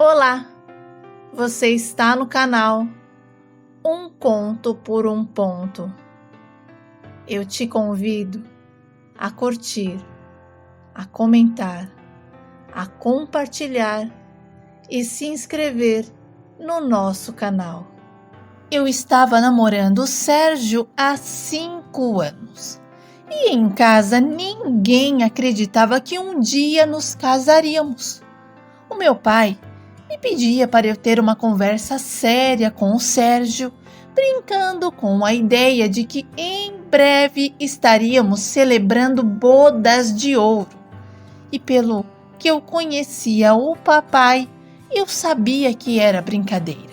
Olá, você está no canal Um Conto por um Ponto. Eu te convido a curtir, a comentar, a compartilhar e se inscrever no nosso canal. Eu estava namorando o Sérgio há 5 anos e em casa ninguém acreditava que um dia nos casaríamos. O meu pai me pedia para eu ter uma conversa séria com o Sérgio, brincando com a ideia de que em breve estaríamos celebrando bodas de ouro. E pelo que eu conhecia o papai, eu sabia que era brincadeira,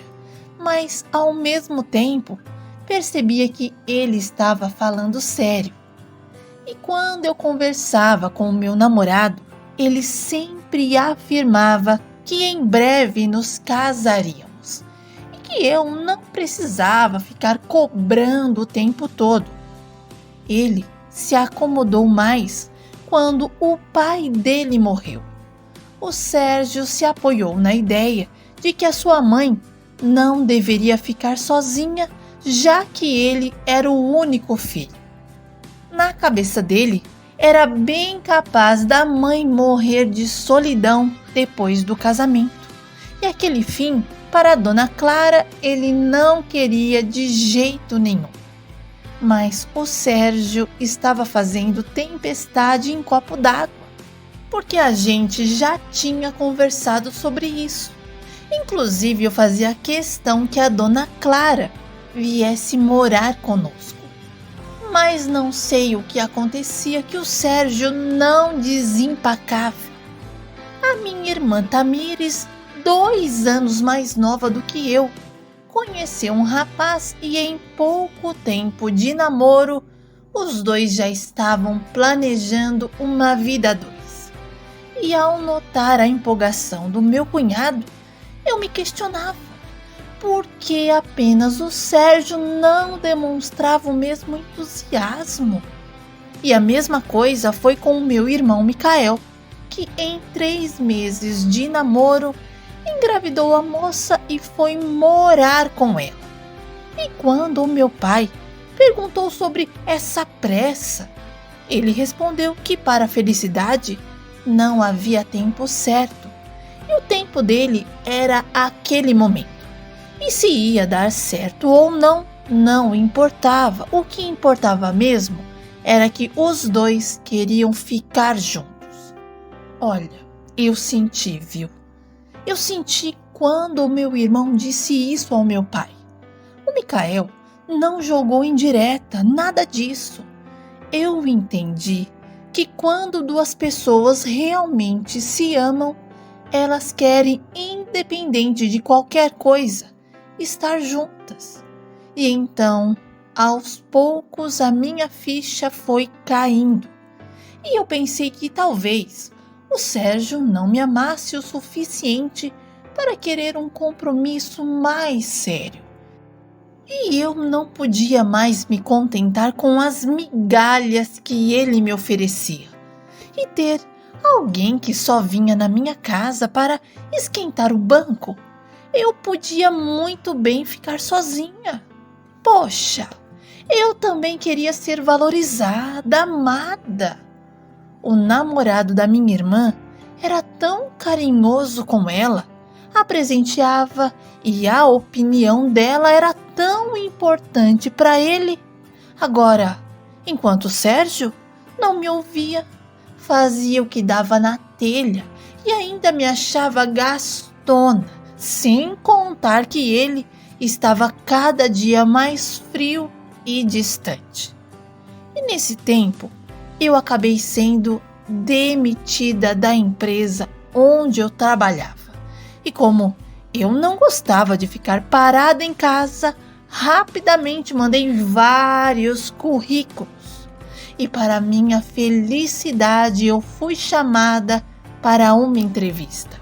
mas ao mesmo tempo percebia que ele estava falando sério. E quando eu conversava com o meu namorado, ele sempre afirmava que em breve nos casaríamos e que eu não precisava ficar cobrando o tempo todo. Ele se acomodou mais quando o pai dele morreu. O Sérgio se apoiou na ideia de que a sua mãe não deveria ficar sozinha, já que ele era o único filho. Na cabeça dele, era bem capaz da mãe morrer de solidão depois do casamento. E aquele fim, para a Dona Clara, ele não queria de jeito nenhum. Mas o Sérgio estava fazendo tempestade em copo d'água, porque a gente já tinha conversado sobre isso. Inclusive, eu fazia questão que a Dona Clara viesse morar conosco. Mas não sei o que acontecia que o Sérgio não desempacava. A minha irmã Tamires, 2 anos mais nova do que eu, conheceu um rapaz e em pouco tempo de namoro, os dois já estavam planejando uma vida a dois. E ao notar a empolgação do meu cunhado, eu me questionava. Porque apenas o Sérgio não demonstrava o mesmo entusiasmo. E a mesma coisa foi com o meu irmão Micael, que em 3 meses de namoro engravidou a moça e foi morar com ela. E quando o meu pai perguntou sobre essa pressa, ele respondeu que para a felicidade não havia tempo certo, e o tempo dele era aquele momento. E se ia dar certo ou não, não importava. O que importava mesmo era que os dois queriam ficar juntos. Olha, eu senti, viu? Eu senti quando o meu irmão disse isso ao meu pai. O Micael não jogou indireta, nada disso. Eu entendi que quando 2 pessoas realmente se amam, elas querem, independente de qualquer coisa, estar juntas. E então, aos poucos, a minha ficha foi caindo. E eu pensei que talvez o Sérgio não me amasse o suficiente para querer um compromisso mais sério. E eu não podia mais me contentar com as migalhas que ele me oferecia. E ter alguém que só vinha na minha casa para esquentar o banco. Eu podia muito bem ficar sozinha. Poxa, eu também queria ser valorizada, amada. O namorado da minha irmã era tão carinhoso com ela, a presenteava e a opinião dela era tão importante para ele. Agora, enquanto o Sérgio não me ouvia, fazia o que dava na telha e ainda me achava gastona. Sem contar que ele estava cada dia mais frio e distante. E nesse tempo, eu acabei sendo demitida da empresa onde eu trabalhava. E como eu não gostava de ficar parada em casa, rapidamente mandei vários currículos. E para minha felicidade, eu fui chamada para uma entrevista.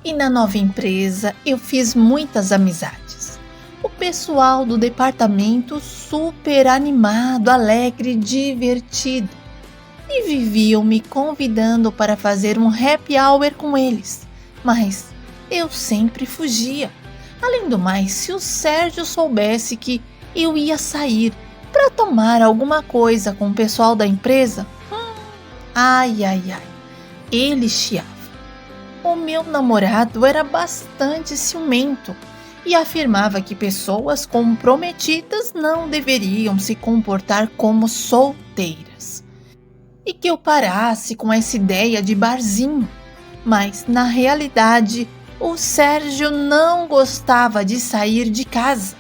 E na nova empresa eu fiz muitas amizades. O pessoal do departamento super animado, alegre, divertido. E viviam me convidando para fazer um happy hour com eles. Mas eu sempre fugia. Além do mais, se o Sérgio soubesse que eu ia sair para tomar alguma coisa com o pessoal da empresa, ai, ai, ai, ele chiava. O meu namorado era bastante ciumento e afirmava que pessoas comprometidas não deveriam se comportar como solteiras e que eu parasse com essa ideia de barzinho. Mas, na realidade, o Sérgio não gostava de sair de casa.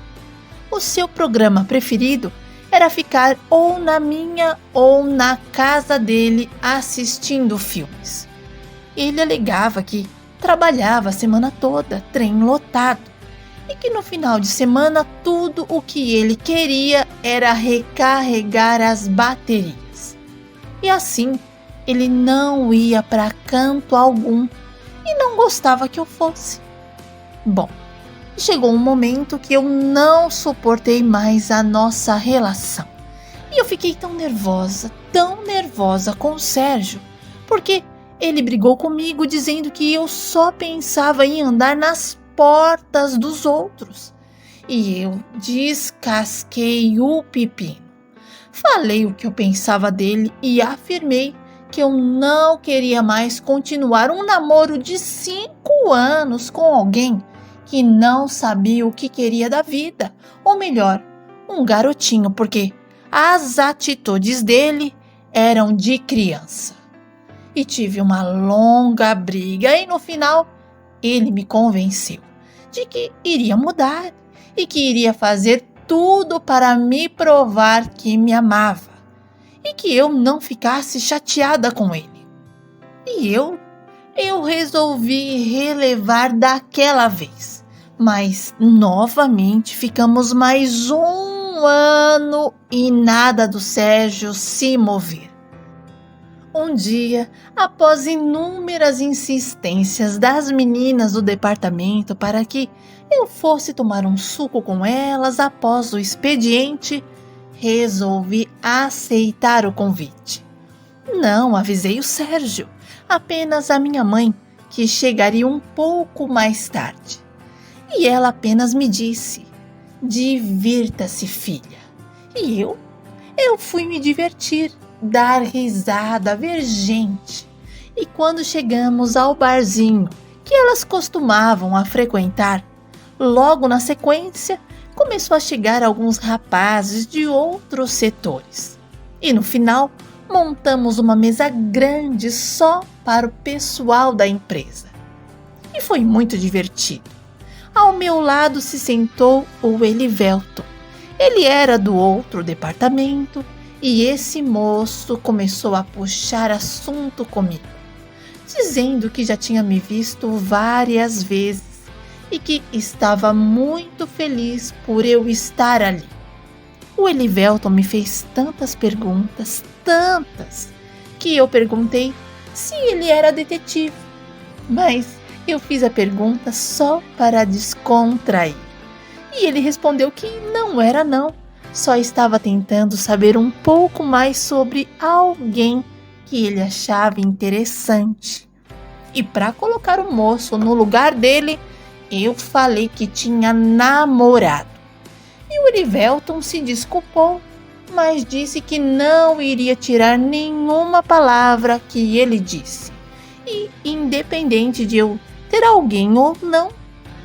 O seu programa preferido era ficar ou na minha ou na casa dele assistindo filmes. Ele alegava que trabalhava a semana toda, trem lotado, e que no final de semana tudo o que ele queria era recarregar as baterias. E assim, ele não ia para canto algum e não gostava que eu fosse. Bom, chegou um momento que eu não suportei mais a nossa relação. E eu fiquei tão nervosa com o Sérgio, porque ele brigou comigo dizendo que eu só pensava em andar nas portas dos outros. E eu descasquei o pepino. Falei o que eu pensava dele e afirmei que eu não queria mais continuar um namoro de 5 anos com alguém que não sabia o que queria da vida, ou melhor, um garotinho, porque as atitudes dele eram de criança. E tive uma longa briga e no final ele me convenceu de que iria mudar e que iria fazer tudo para me provar que me amava e que eu não ficasse chateada com ele. E eu resolvi relevar daquela vez, mas novamente ficamos mais 1 ano e nada do Sérgio se mover. Um dia, após inúmeras insistências das meninas do departamento para que eu fosse tomar um suco com elas após o expediente, resolvi aceitar o convite. Não avisei o Sérgio, apenas a minha mãe, que chegaria um pouco mais tarde. E ela apenas me disse: "Divirta-se, filha." E eu fui me divertir, dar risada, ver gente. E quando chegamos ao barzinho que elas costumavam a frequentar, logo na sequência começou a chegar alguns rapazes de outros setores. E no final, montamos uma mesa grande só para o pessoal da empresa. E foi muito divertido. Ao meu lado se sentou o Elivelton. Ele era do outro departamento e esse moço começou a puxar assunto comigo, dizendo que já tinha me visto várias vezes e que estava muito feliz por eu estar ali. O Elivelton me fez tantas perguntas, que eu perguntei se ele era detetive, mas eu fiz a pergunta só para descontrair. E ele respondeu que não era não, só estava tentando saber um pouco mais sobre alguém que ele achava interessante. E para colocar o moço no lugar dele, eu falei que tinha namorado. E o Elivelton se desculpou, mas disse que não iria tirar nenhuma palavra que ele disse. E independente de eu ter alguém ou não,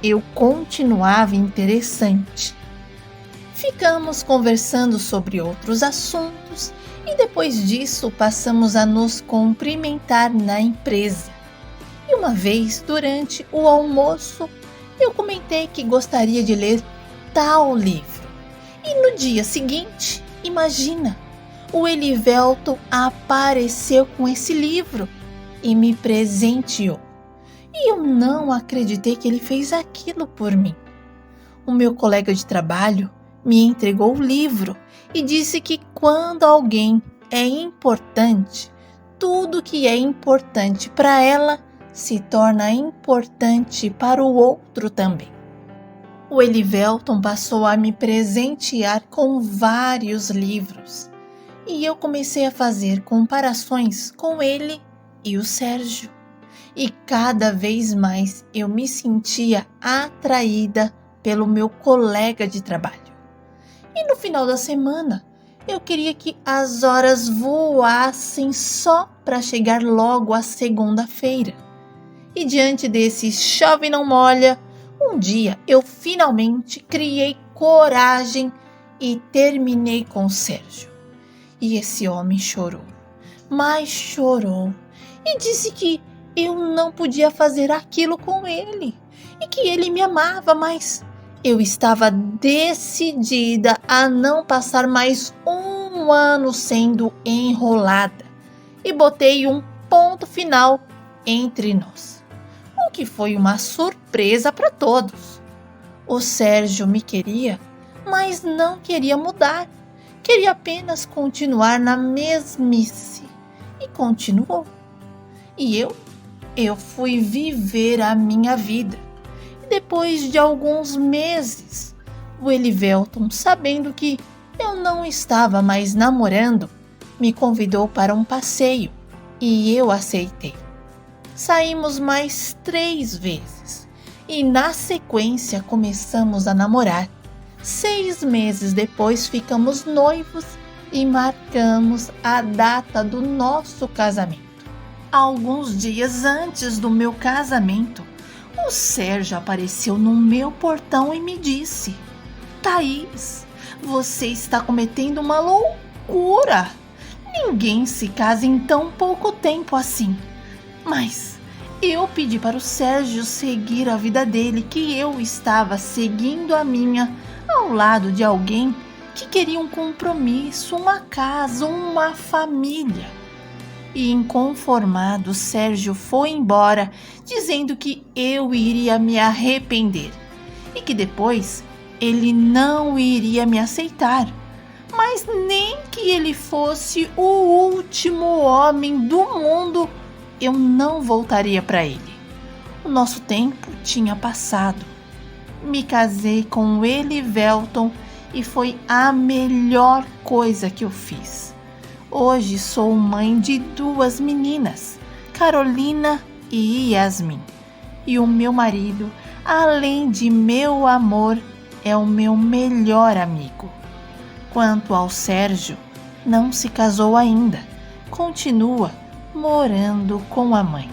eu continuava interessante. Ficamos conversando sobre outros assuntos e depois disso passamos a nos cumprimentar na empresa. E uma vez, durante o almoço, eu comentei que gostaria de ler tal livro. E no dia seguinte, imagina, o Elivelton apareceu com esse livro e me presenteou. E eu não acreditei que ele fez aquilo por mim. O meu colega de trabalho me entregou o livro e disse que quando alguém é importante, tudo que é importante para ela se torna importante para o outro também. O Elivelton passou a me presentear com vários livros e eu comecei a fazer comparações com ele e o Sérgio. e cada vez mais eu me sentia atraída pelo meu colega de trabalho. E no final da semana, eu queria que as horas voassem só para chegar logo à segunda-feira. E diante desse chove não molha, um dia eu finalmente criei coragem e terminei com o Sérgio. E esse homem chorou, mas chorou e disse que eu não podia fazer aquilo com ele e que ele me amava, mas eu estava decidida a não passar mais um ano sendo enrolada e botei um ponto final entre nós, o que foi uma surpresa para todos. O Sérgio me queria, mas não queria mudar, queria apenas continuar na mesmice e continuou. E eu fui viver a minha vida. Depois de alguns meses, o Elivelton, sabendo que eu não estava mais namorando, me convidou para um passeio e eu aceitei. Saímos mais 3 vezes e na sequência começamos a namorar. 6 meses depois ficamos noivos e marcamos a data do nosso casamento. Alguns dias antes do meu casamento, o Sérgio apareceu no meu portão e me disse: Thaís, você está cometendo uma loucura. Ninguém se casa em tão pouco tempo assim. Mas eu pedi para o Sérgio seguir a vida dele, que eu estava seguindo a minha, ao lado de alguém que queria um compromisso, uma casa, uma família. E inconformado, Sérgio foi embora, dizendo que eu iria me arrepender e que depois ele não iria me aceitar, mas nem que ele fosse o último homem do mundo, eu não voltaria para ele. O nosso tempo tinha passado. Me casei com o Elivelton e foi a melhor coisa que eu fiz. Hoje sou mãe de 2 meninas, Carolina e Yasmin. E o meu marido, além de meu amor, é o meu melhor amigo. Quanto ao Sérgio, não se casou ainda. Continua morando com a mãe.